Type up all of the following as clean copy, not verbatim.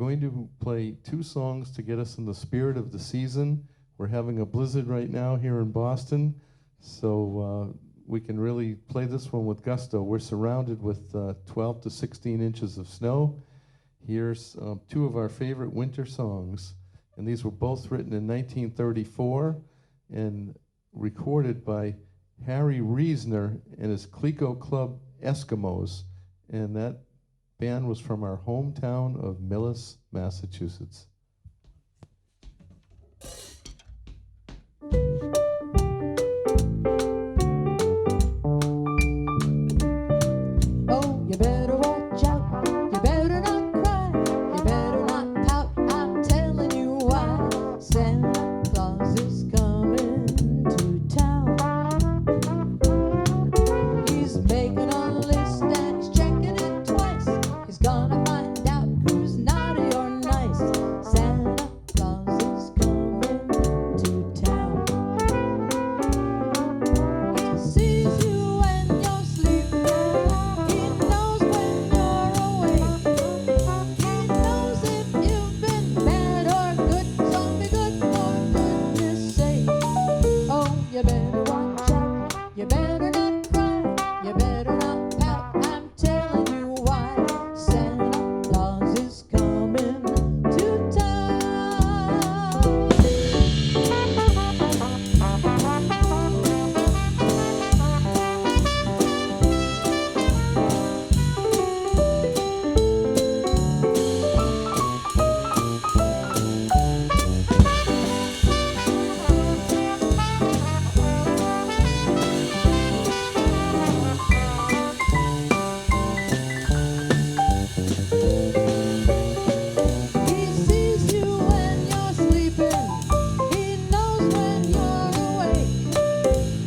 going to play two songs to get us in the spirit of the season. We're having a blizzard right now here in Boston, so we can really play this one with gusto. We're surrounded with 12 to 16 inches of snow. Here's two of our favorite winter songs, and these were both written in 1934 and recorded by Harry Reisner and his Clico Club Eskimos, and that band was from our hometown of Millis, Massachusetts. Oh, you better watch out, you better not cry, you better not pout, I'm telling you why. Santa Claus is coming to town. He's making a list and he's checking it twice. He's gonna find out who's naughty or nice. Santa Claus is coming to town. He sees you when you're sleeping. He knows when you're awake. He knows if you've been bad or good. So be good for goodness sake. Oh, you better watch out. You better not cry. You better not pout. I'm telling you why. Santa Claus is coming to town. He sees you when you're sleeping. He knows when you're awake.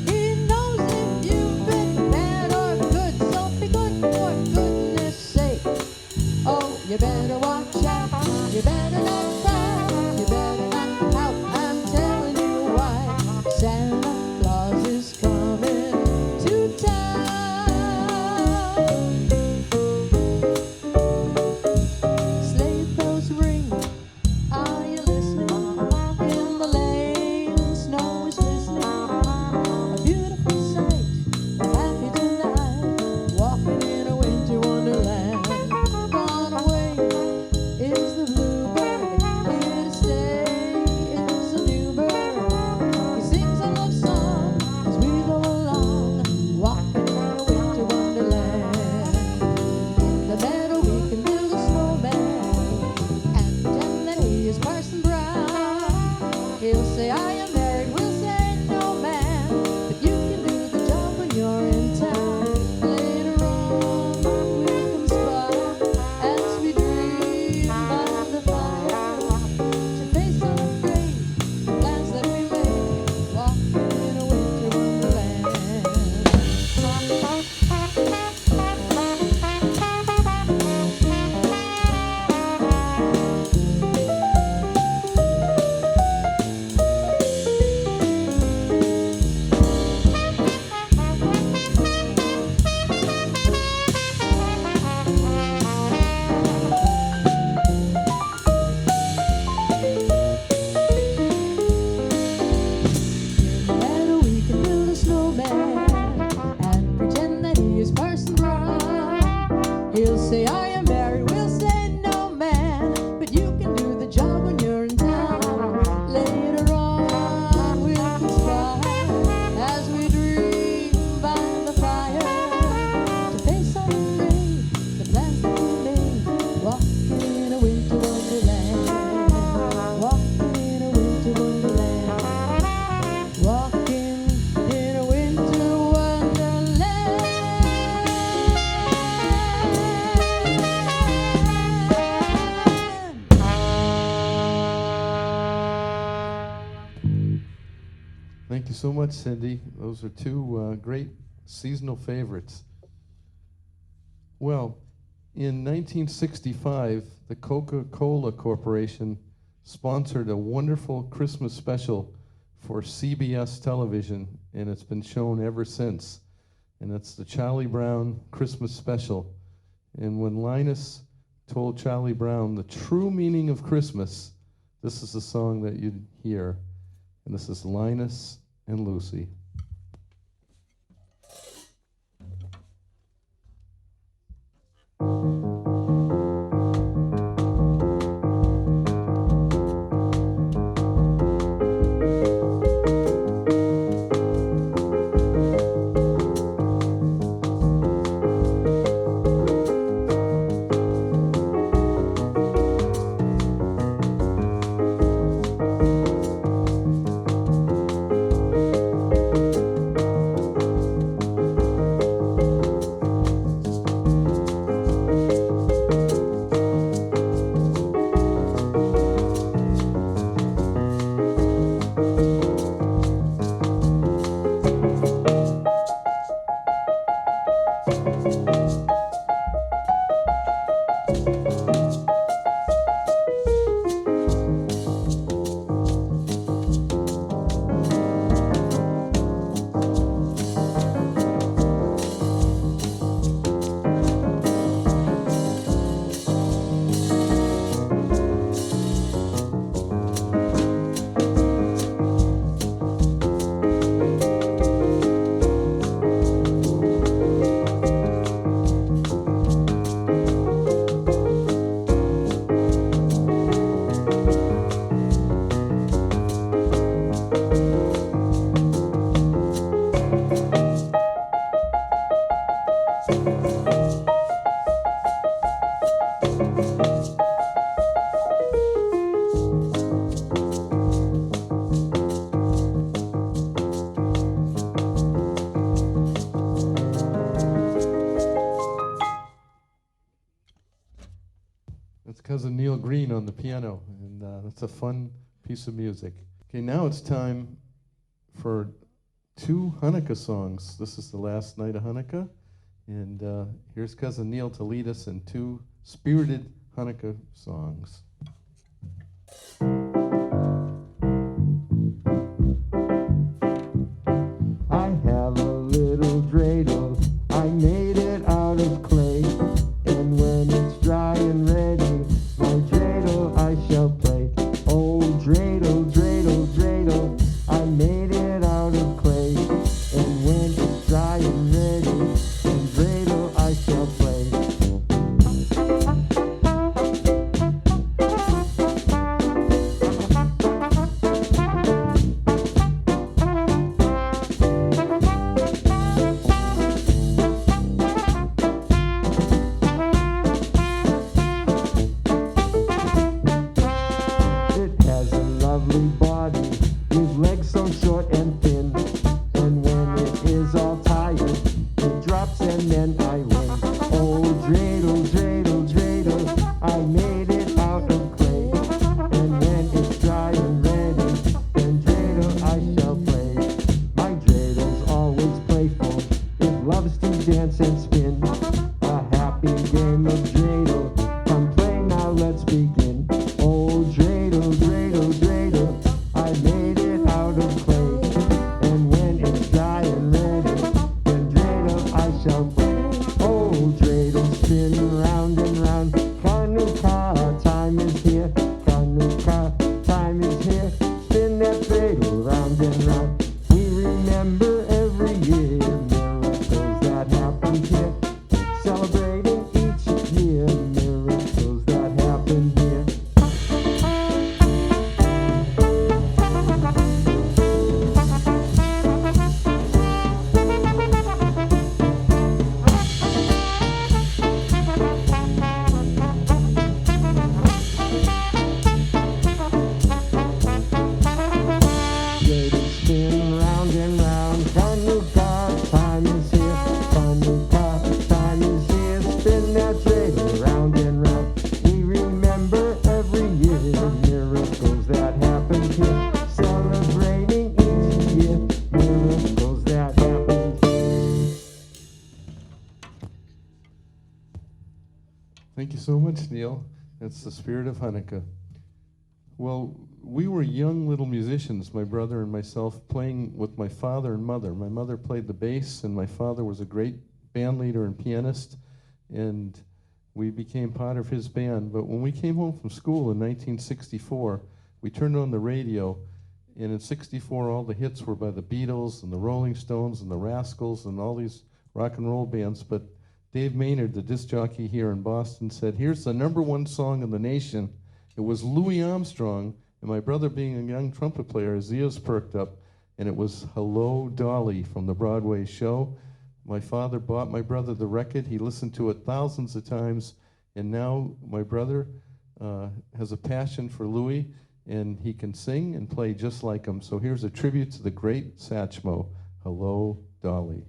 He knows if you've been bad or good. So be good for goodness sake. Oh, you better watch out. You better not cry. You better not pout. I'm telling you why. Santa Claus is coming to town. Sleigh bells ring. Are you listening? In the lane, snow is glistening. A beautiful sight. We're happy tonight, walking in a winter wonderland. Gone away is the bluebird. Here to stay is a new bird. He sings a love song as we go along, walking in a winter wonderland. In the meadow we can build a snowman and pretend that he is Parson Brown. He'll say, "I am married," we'll say, "No, man," but you can do the job when you're in town. Later on we'll conspire as we dream by the fire to face unafraid the plans that we made, walking in a winter wonderland. In the meadow we can build a snowman and pretend that he is Parson Brown. He'll say, "I am married," we'll say, "No, man," but you can do the job when you're in town. Later on we'll conspire as we dream by the fire to face unafraid the plans that we made, walking in a winter wonderland, walking in a winter wonderland. Walking in a winter wonderland. Thank you so much, Cindy. Those are two great seasonal favorites. Well, in 1965, the Coca-Cola Corporation sponsored a wonderful Christmas special for CBS television, and it's been shown ever since. And it's the Charlie Brown Christmas special. And when Linus told Charlie Brown the true meaning of Christmas, this is the song that you'd hear. And this is Linus and Lucy. That's Cousin Neil Green on the piano, and that's a fun piece of music. Okay, now it's time for 2 Hanukkah songs. This is the last night of Hanukkah, and here's Cousin Neil to lead us in 2 spirited Hanukkah songs. I have a little dreidel, I made it out of clay, and when it's dry and ready, my dreidel I shall play. Oh, dreidel, dreidel, dreidel, I made it out of clay, and when it's dry and ready, then dreidel I shall play. It has a lovely body with legs so short and thin, and when it is all tired, it drops and then I win. Oh, dreidel, dreidel, dreidel, I made it out of clay, and when it's dry and ready, then dreidel I shall play. My dreidel's always playful, it loves to dance and spin. A happy game of dreidel, come play now, let's begin. Oh, dreidel, dreidel, dreidel, I made it out of clay, and when it's dry and ready, then dreidel I shall play. Oh, dreidel, spin round and round, Hanukkah time is here, Hanukkah time is here, spin that dreidel round and round. We remember every year miracles that happened here, celebrating each year miracles that happened here. Dreidel spin round and round, Hanukkah time is here, Hanukkah time is here, spin that dreidel round and round. We remember every year miracles that happened here, celebrating each year miracles that happened here. Thank you so much, Neil. That's the spirit of Hanukkah. Well, we were young little musicians, my brother and myself, playing with my father and mother. My mother played the bass, and my father was a great band leader and pianist. And we became part of his band. But when we came home from school in 1964, we turned on the radio, and in '64 all the hits were by the Beatles and the Rolling Stones and the Rascals and all these rock and roll bands. But Dave Maynard, the disc jockey here in Boston, said, here's the #1 song in the nation. It was Louis Armstrong, and my brother, being a young trumpet player, his ears perked up, and it was Hello, Dolly from the Broadway show. My father bought my brother the record. He listened to it thousands of times, and now my brother has a passion for Louis, and he can sing and play just like him. So here's a tribute to the great Satchmo, Hello, Dolly.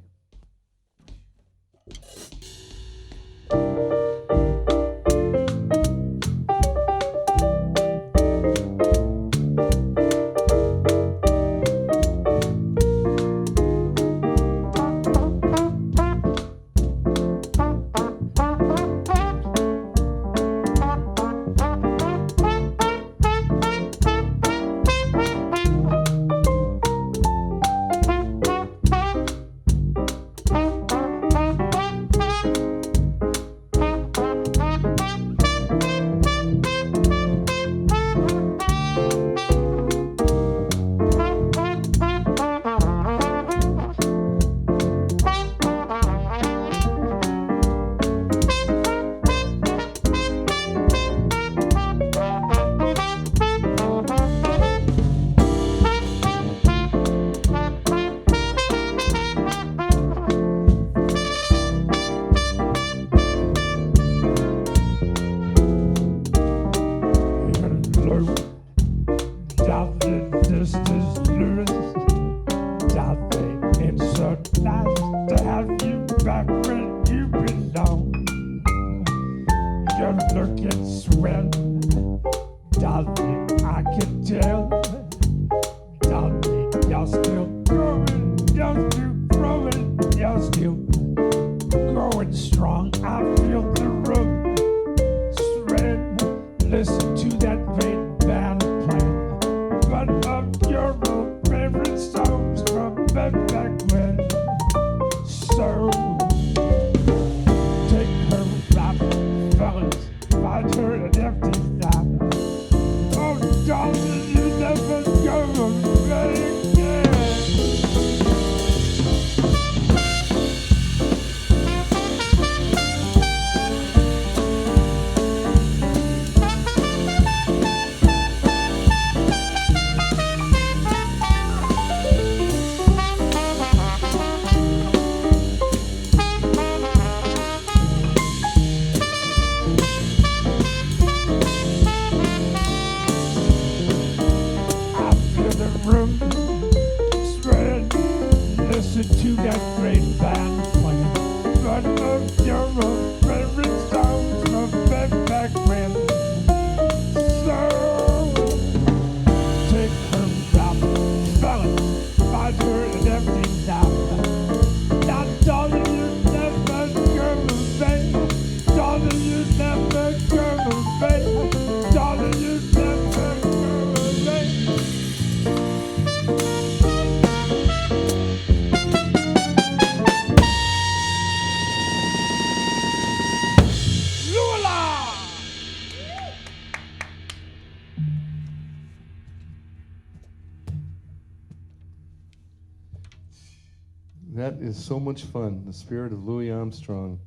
That is so much fun, the spirit of Louis Armstrong.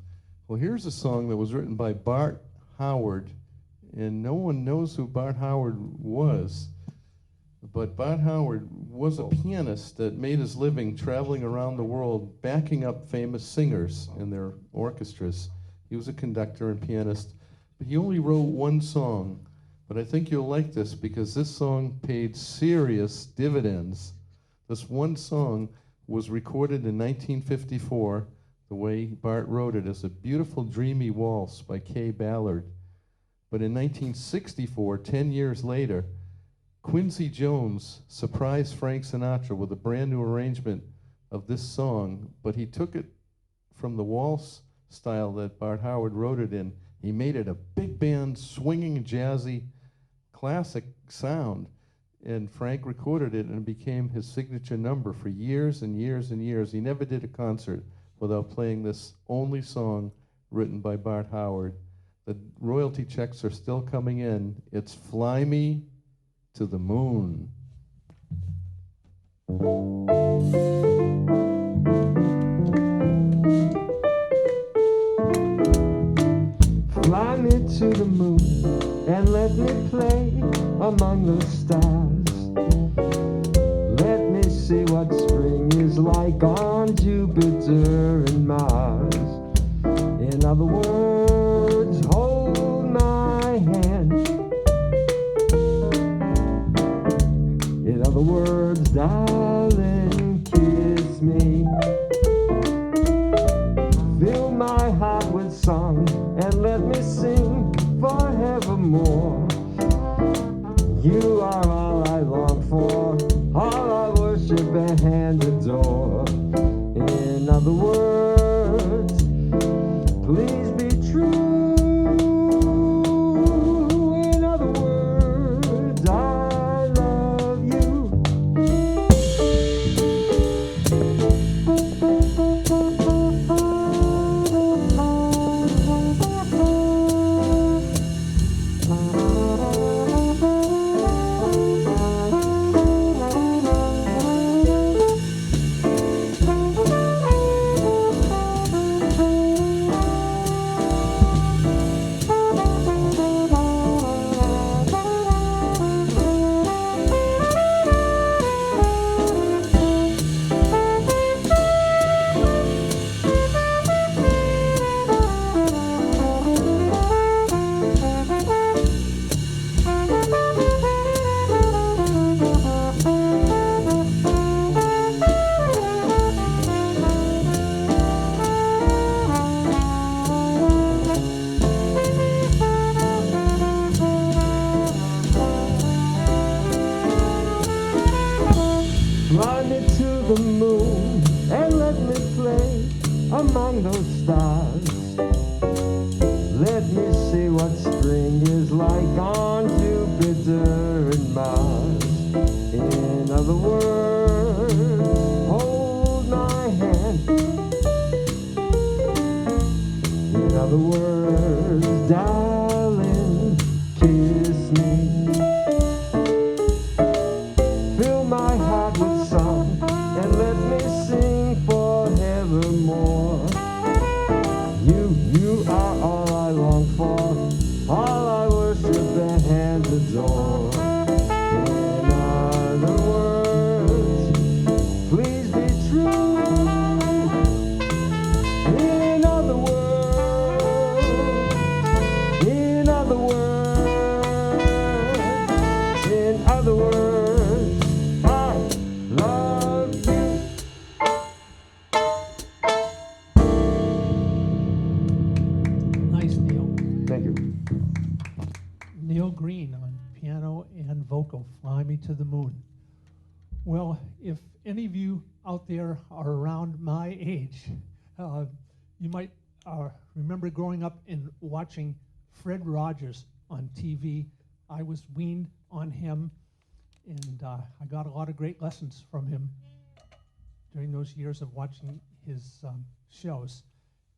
Well, here's a song that was written by Bart Howard, and no one knows who Bart Howard was. But Bart Howard was a pianist that made his living traveling around the world, backing up famous singers in their orchestras. He was a conductor and pianist, but he only wrote one song. But I think you'll like this because this song paid serious dividends. This one song was recorded in 1954, the way Bart wrote it, as a beautiful dreamy waltz by Kay Ballard. But in 1964, 10 years later, Quincy Jones surprised Frank Sinatra with a brand new arrangement of this song, but he took it from the waltz style that Bart Howard wrote it in. He made it a big band, swinging, jazzy, classic sound. And Frank recorded it, and it became his signature number for years and years and years. He never did a concert without playing this only song written by Bart Howard. The royalty checks are still coming in. It's Fly Me to the Moon. Fly me to the moon and let me play among the stars. Let me see what spring is like on Jupiter and Mars. In other words, hold my hand. In other words, darling, kiss me. Fill my heart with song and let me sing forevermore. You are all I long for, all I worship and adore. In other words, please be true. In other words, I love you. Fly me to the moon and let me play among those stars. Let me see what spring is like on Jupiter and Mars. In other words, hold my hand. In other words, darling, kiss me. Fill my heart with song and let me sing forevermore. You are all I long for, all I worship and adore. In other words, please be true. In other words, in other words, in other words, I love you. Nice, Neil. Thank you. Neil Green on piano and vocal, Fly Me to the Moon. Well, if any of you out there are around my age, you might remember growing up and watching Fred Rogers on TV. I was weaned on him, and I got a lot of great lessons from him during those years of watching his shows.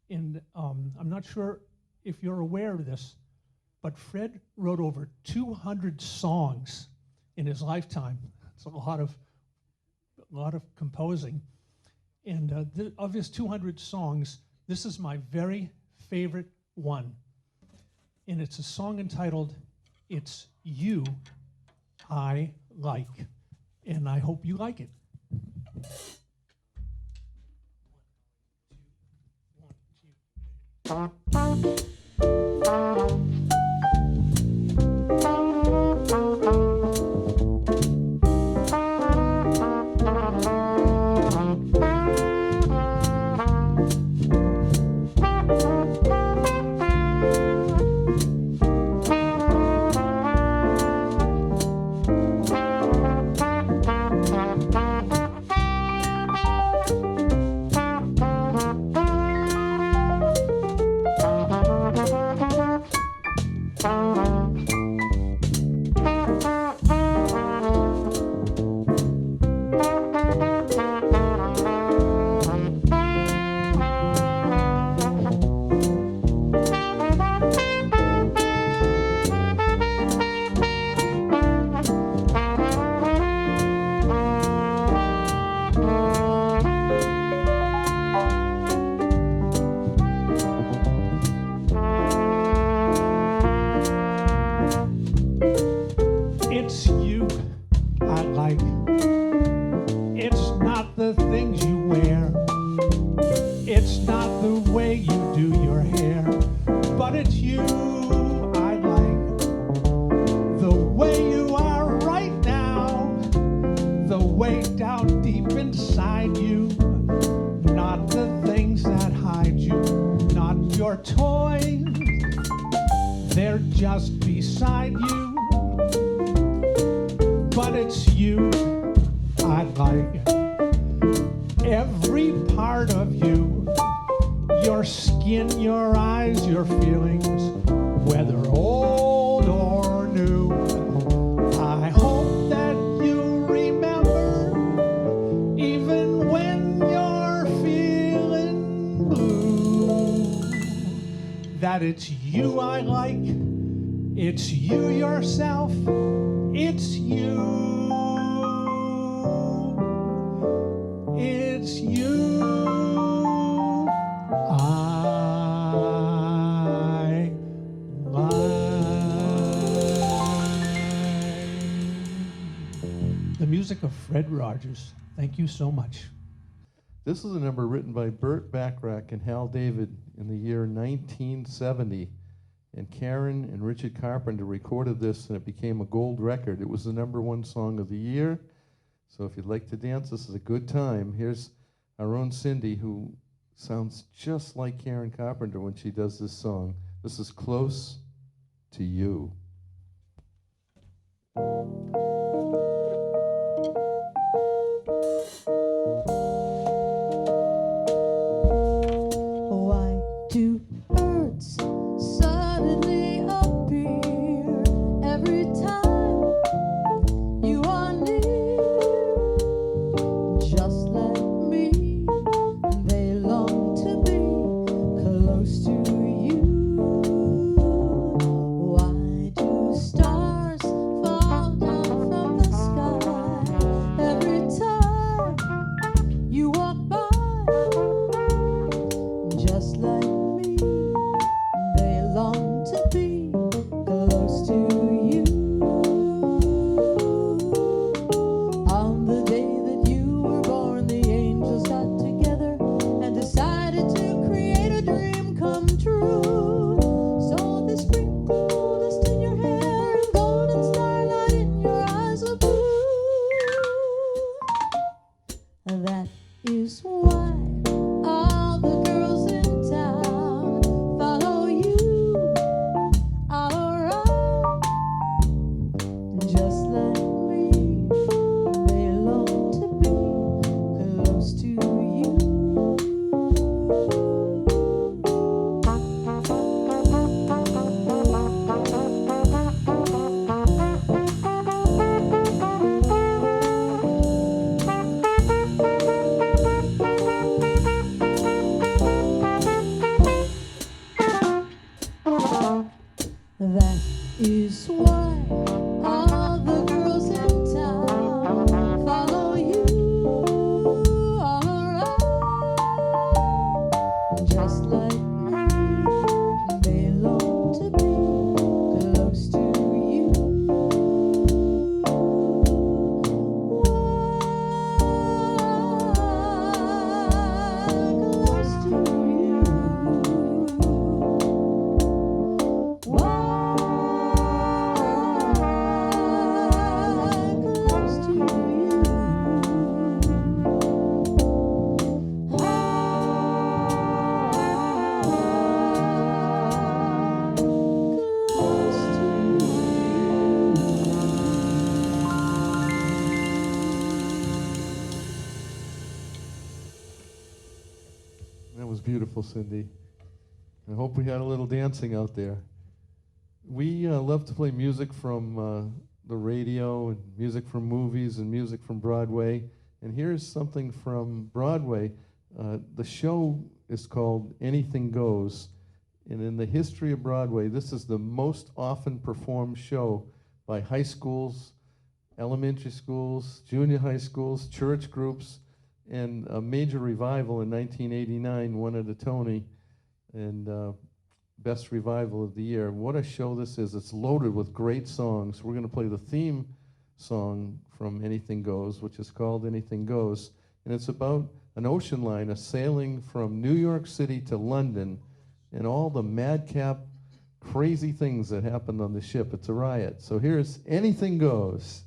And I'm not sure if you're aware of this, but Fred wrote over 200 songs in his lifetime. It's a lot of composing. And of his 200 songs, this is my very favorite one. And it's a song entitled, It's You I Like. And I hope you like it. It's not the way you do your hair, but it's you I like. The way you are right now, the way down deep inside you. Not the things that hide you, not your toys, they're just beside you. But it's you I like. Every part of you, your skin, your eyes, your feelings, whether old or new. I hope that you remember, even when you're feeling blue, that it's you I like, it's you yourself, it's you. It's you I like. The music of Fred Rogers. Thank you so much. This is a number written by Burt Bacharach and Hal David in the year 1970. And Karen and Richard Carpenter recorded this, and it became a gold record. It was the #1 song of the year. So if you'd like to dance, this is a good time. Here's our own Cindy, who sounds just like Karen Carpenter when she does this song. This is Close to You. Why do birds suddenly appear every time you are near? Just like me, they long to be close to you. Why do stars fall down from the sky every time you walk by? Just like me, they long to be close to you. On the day that you were born, the angels got together and decided to create a dream come true. So they sprinkled dust in your hair and golden starlight in your eyes of blue. That is why all the girls in town follow you all around. Just like me, they long to be close to you. That is why all the girls in town follow you all around. Just like me, they long to be close to you. Close to you. Close to you. Close to That was beautiful, Cindy. I hope we had a little dancing out there. We love to play music from the radio and music from movies and music from Broadway. And here's something from Broadway. The show is called Anything Goes. And in the history of Broadway, this is the most often performed show by high schools, elementary schools, junior high schools, church groups, and a major revival in 1989 won at a Tony. And Best Revival of the Year. What a show this is. It's loaded with great songs. We're going to play the theme song from Anything Goes, which is called Anything Goes. And it's about an ocean liner sailing from New York City to London, and all the madcap, crazy things that happened on the ship. It's a riot. So here's Anything Goes.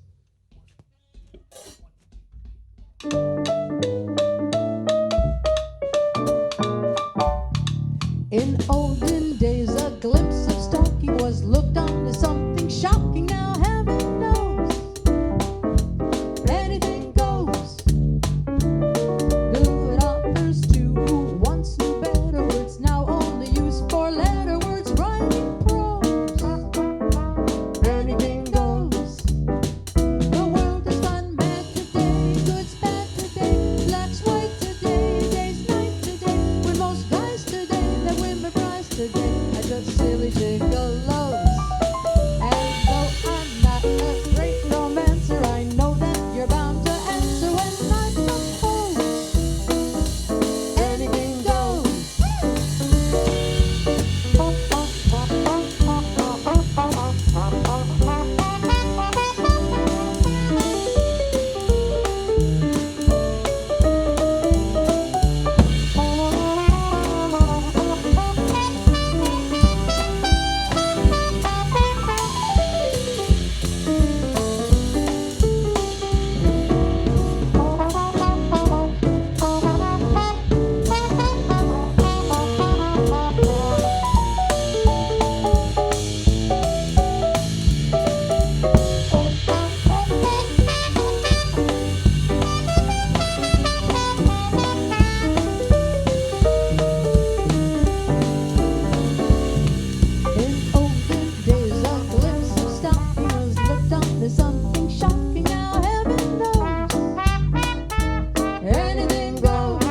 In olden days, a glimpse of stalking was looked on as something shocking. Now heaven knows anything goes. Good authors too, who once knew better words, now only use four-letter words writing prose. Anything goes. The world has gone mad today, good's bad today, black's white today, day's night today. When most guys today, that women prize today, are just silly gigolos. And though I'm not a great romancer, I know that you're bound to answer when I propose. Anything goes. In olden days, a glimpse of stalking was looked on as something shocking. Now heaven knows anything goes.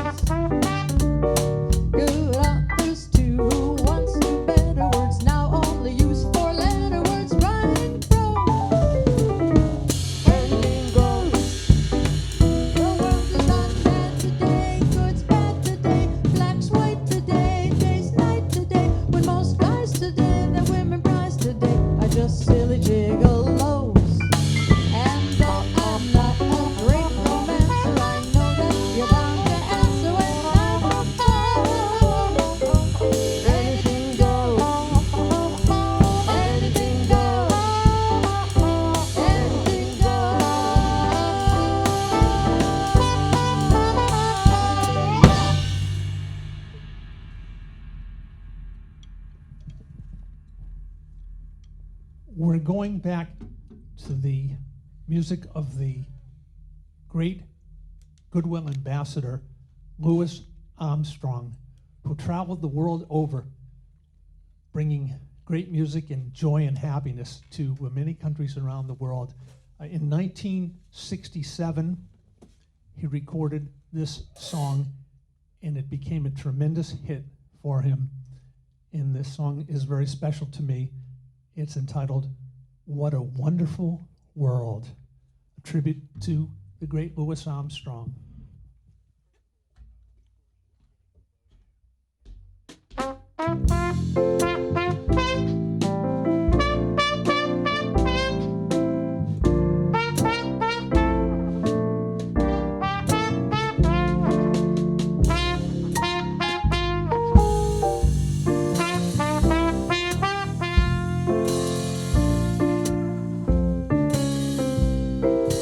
Good authors too, who once knew better words, now only use four-letter words writing prose. Anything goes. The world is not bad today, good's bad today, black's white today, day's night today. When most guys today, that women prize today, are just silly gigolos. And though I'm not a great romancer, I know that you're bound to answer when I propose. Anything goes. Anything goes. Anything goes. We're going back to the music of the great Goodwill ambassador, Louis Armstrong, who traveled the world over, bringing great music and joy and happiness to many countries around the world. In 1967, he recorded this song, and it became a tremendous hit for him. And this song is very special to me. It's entitled, What a Wonderful World, a tribute to the great Louis Armstrong.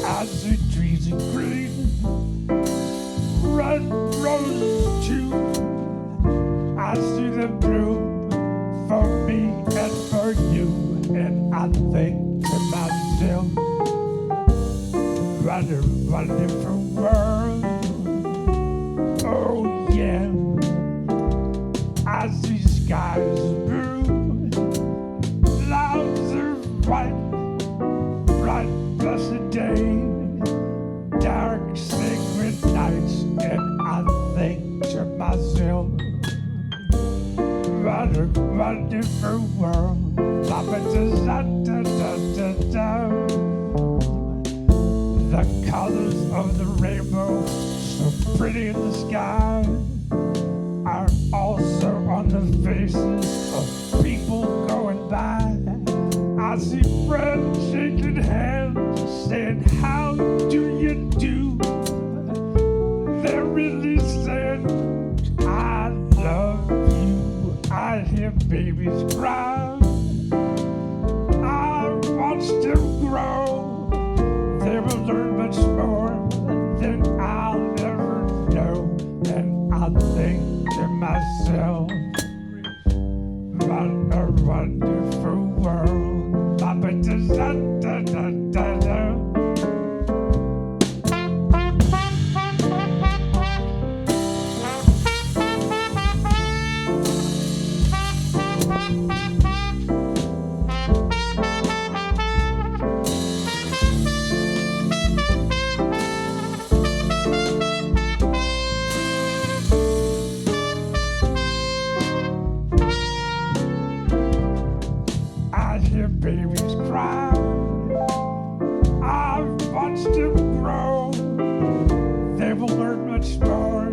I see trees of green, red roses too. I see them bloom for me and for you, and I think to myself, what a wonderful world. Oh yeah, I see skies blue, clouds are white, bright blessed day, dark sacred nights, and I think to myself, what a wonderful world. Ba-ba-da-da-da-da-da-da. The colors of the rainbow, so pretty in the sky, are also on the faces of people going by. I see friends shaking hands, saying, how do you do? They're really hear babies cry. I watched them grow. They will learn much more than I'll ever know. And I think to myself, what a wonderful world. Ba-ba-da-da-da-da-da-da. I hear babies cry. I've watched them grow. They will learn much more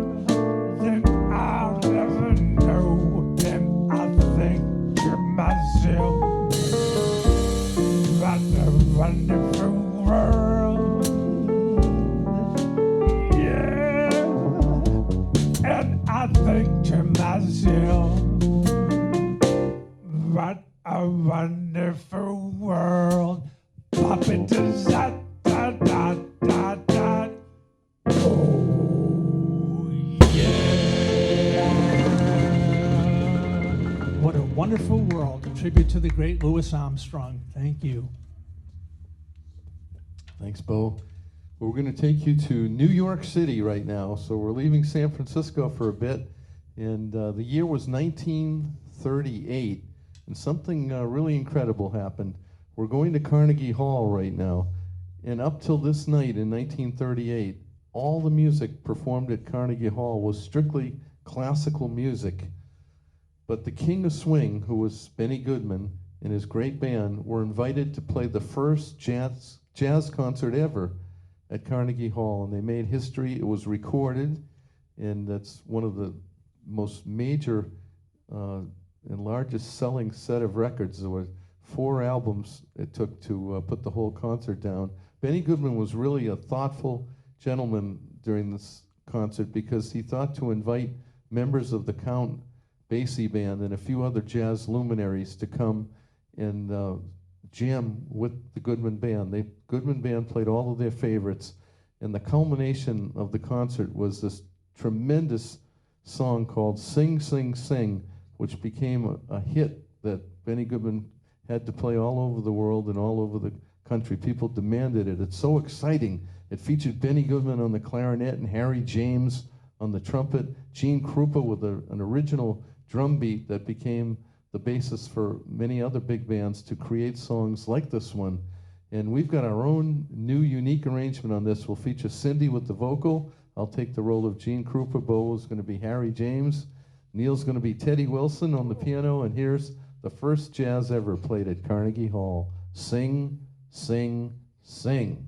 than I'll ever know. And I think to myself, what a wonderful world. Yeah. And I think to myself, what a wonderful world. Pop it to da da da da da. Oh yeah. What a wonderful world. A tribute to the great Louis Armstrong. Thank you. Thanks, Bo. Well, we're going to take you to New York City right now. So we're leaving San Francisco for a bit. And the year was 1938. And something really incredible happened. We're going to Carnegie Hall right now. And up till this night in 1938, all the music performed at Carnegie Hall was strictly classical music. But the King of Swing, who was Benny Goodman, and his great band were invited to play the first jazz concert ever at Carnegie Hall. And they made history. It was recorded, and that's one of the most major and largest selling set of records. There were 4 albums it took to put the whole concert down. Benny Goodman was really a thoughtful gentleman during this concert because he thought to invite members of the Count Basie Band and a few other jazz luminaries to come and jam with the Goodman Band. The Goodman Band played all of their favorites, and the culmination of the concert was this tremendous song called Sing, Sing, Sing, which became a hit that Benny Goodman had to play all over the world and all over the country. People demanded it. It's so exciting. It featured Benny Goodman on the clarinet and Harry James on the trumpet, Gene Krupa with an original drum beat that became the basis for many other big bands to create songs like this one. And we've got our own new unique arrangement on this. We'll feature Cindy with the vocal. I'll take the role of Gene Krupa. Bo is going to be Harry James. Neil's going to be Teddy Wilson on the piano, and here's the first jazz ever played at Carnegie Hall. Sing, sing, sing.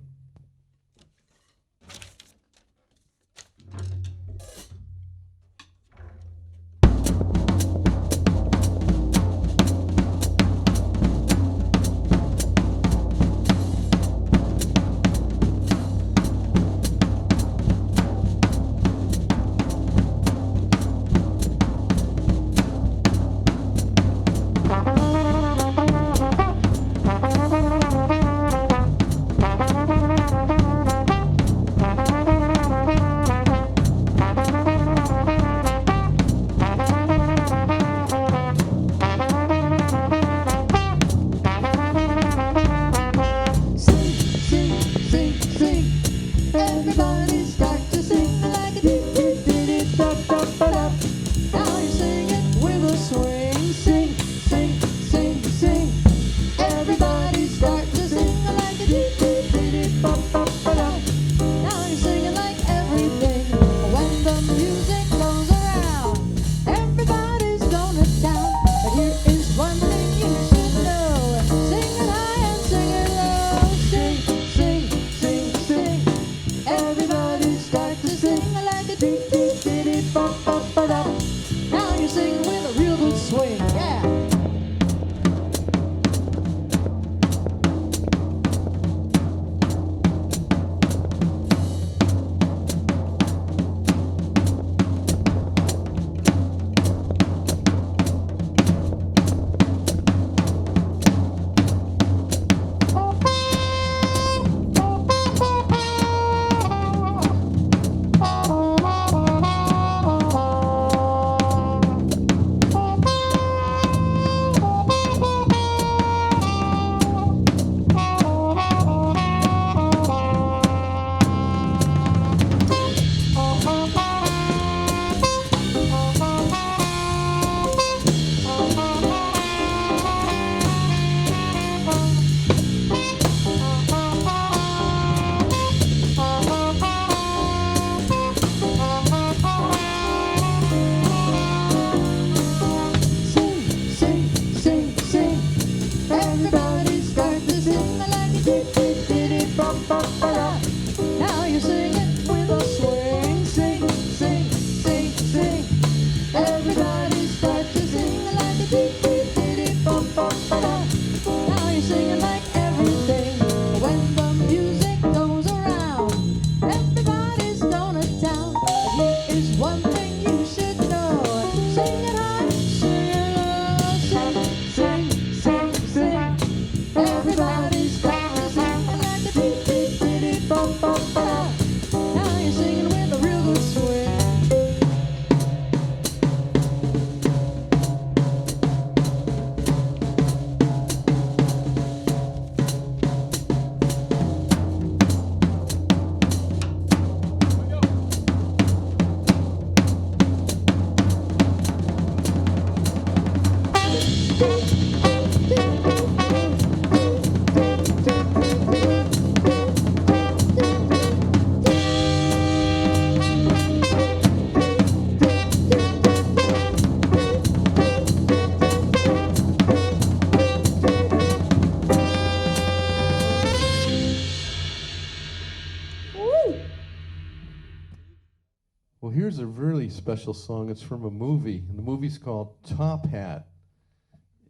special song. It's from a movie, and the movie's called Top Hat.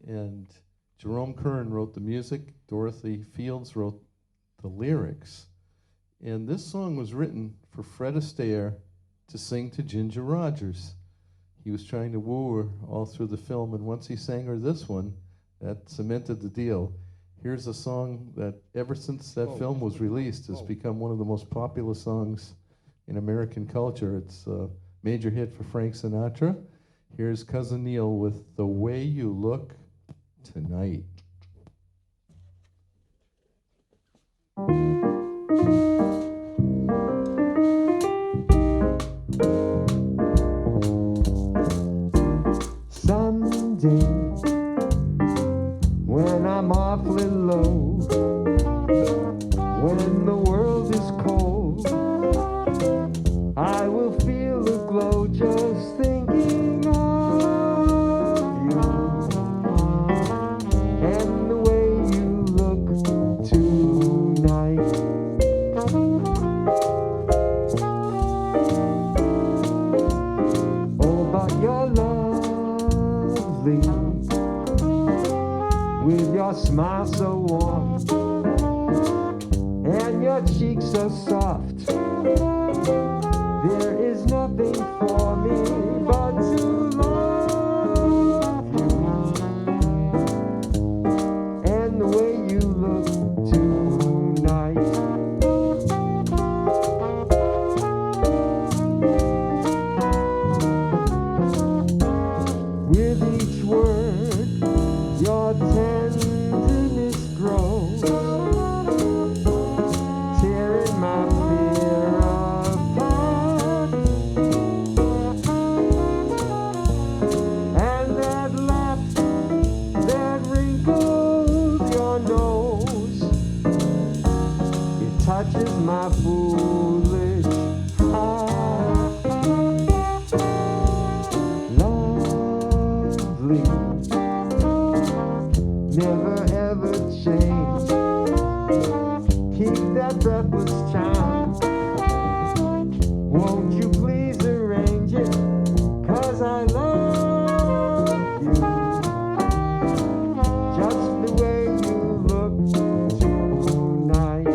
And Jerome Kern wrote the music, Dorothy Fields wrote the lyrics. And this song was written for Fred Astaire to sing to Ginger Rogers. He was trying to woo her all through the film, and once he sang her this one, that cemented the deal. Here's a song that, ever since that film was released, has become one of the most popular songs in American culture. It's a major hit for Frank Sinatra. Here's Cousin Neil with The Way You Look Tonight. Someday, when I'm awfully low, when the world is cold, I will feel a glow just thinking of you and the way you look tonight. Oh, but you're lovely, with your smile so warm and your cheeks so soft. There is nothing for me but to love you and the way you look tonight. With each word, your tenderness grows, tearing my fear apart. And that laugh that wrinkles your nose, it touches my foolish heart. Lovely, never ever change. Keep that breathless charm. Won't you please arrange it? 'Cause I love you just the way you look tonight.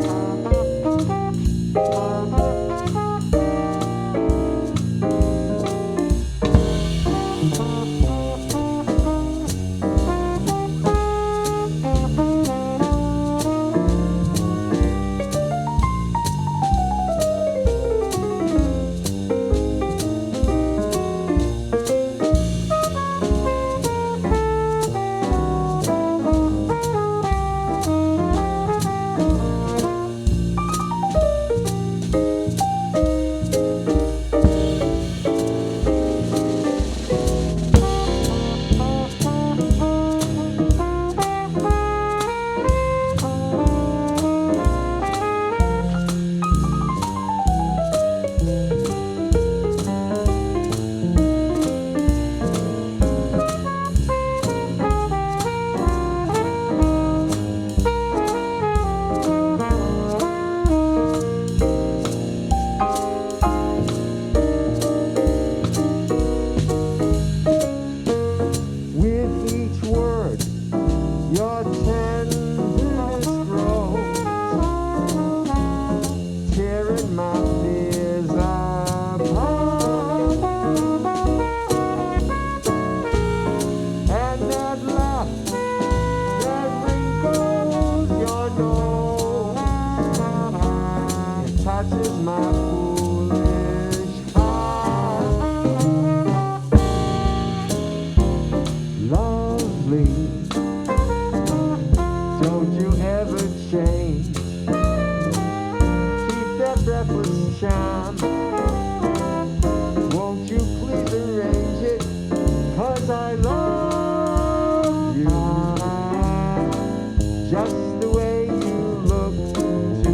With each word, your tenderness grows, tearing my fears apart. And that laugh that wrinkles your nose, it touches my foolish heart. Lovely, don't you ever change. Keep that breathless charm. Won't you please arrange it? 'Cause I love you just the way you look tonight.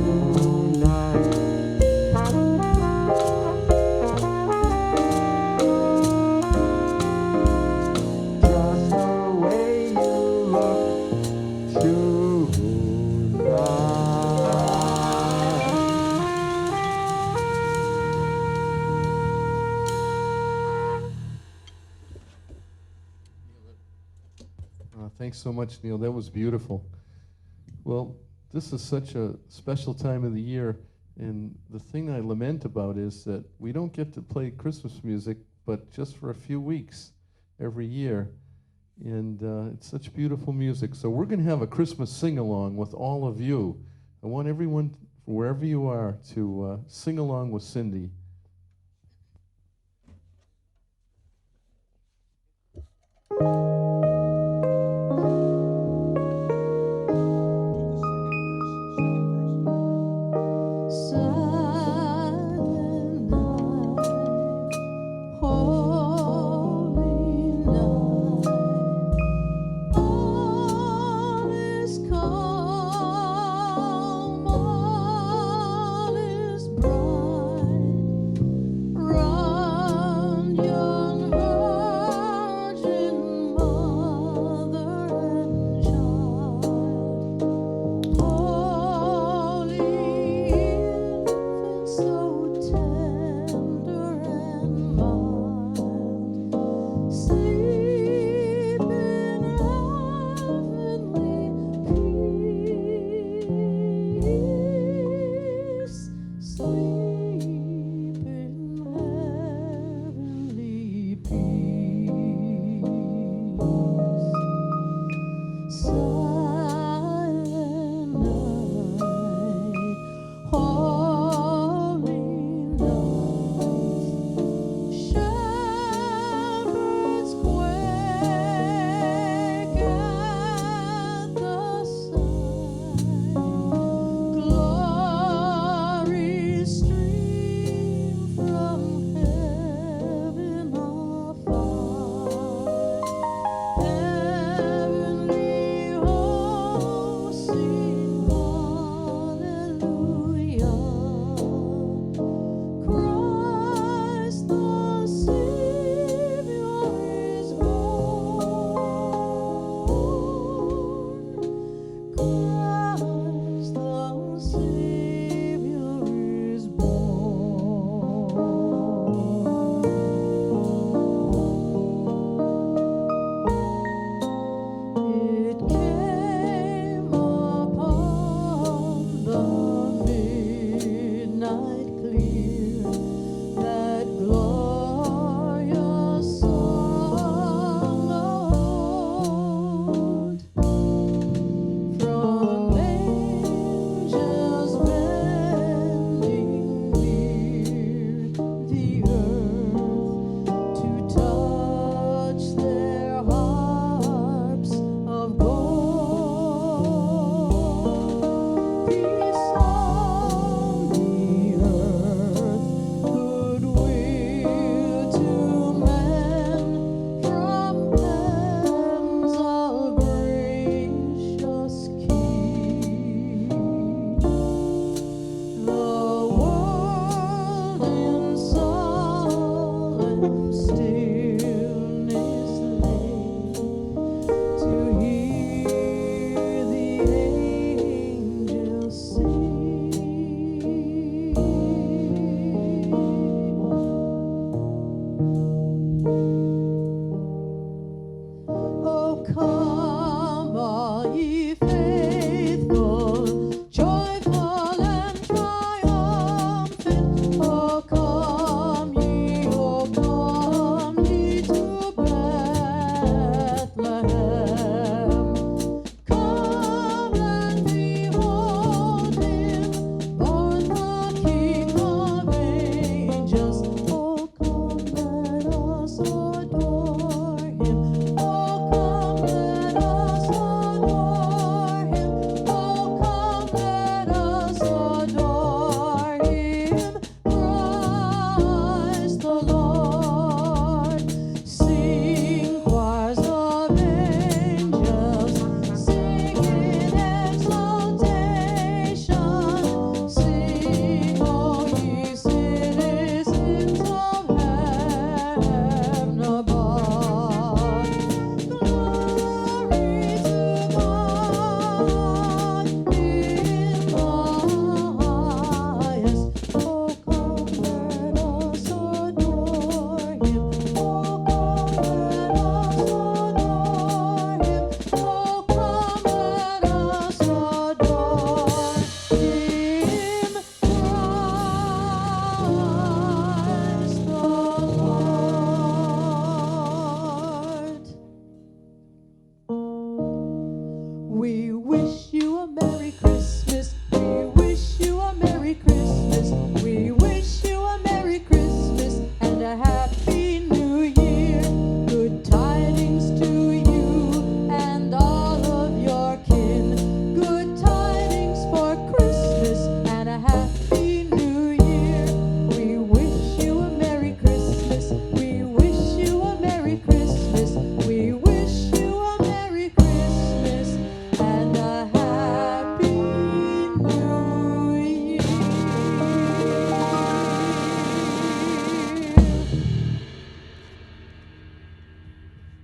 Just the way you Thanks so much, Neil. That was beautiful. Well, this is such a special time of the year, and the thing I lament about is that we don't get to play Christmas music, but just for a few weeks every year. And it's such beautiful music. So we're going to have a Christmas sing-along with all of you. I want everyone, wherever you are, to sing along with Cindy. Silent night, holy night, all is calm, all is bright. Round yon virgin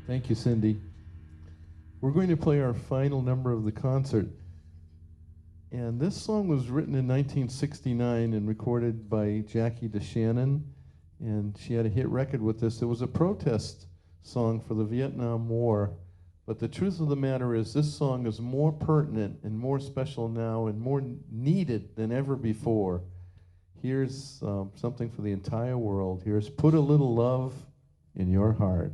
Thank you, Cindy. We're going to play our final number of the concert. And this song was written in 1969 and recorded by Jackie DeShannon. And she had a hit record with this. It was a protest song for the Vietnam War. But the truth of the matter is this song is more pertinent and more special now and more needed than ever before. Here's something for the entire world. Here's Put a Little Love in Your Heart.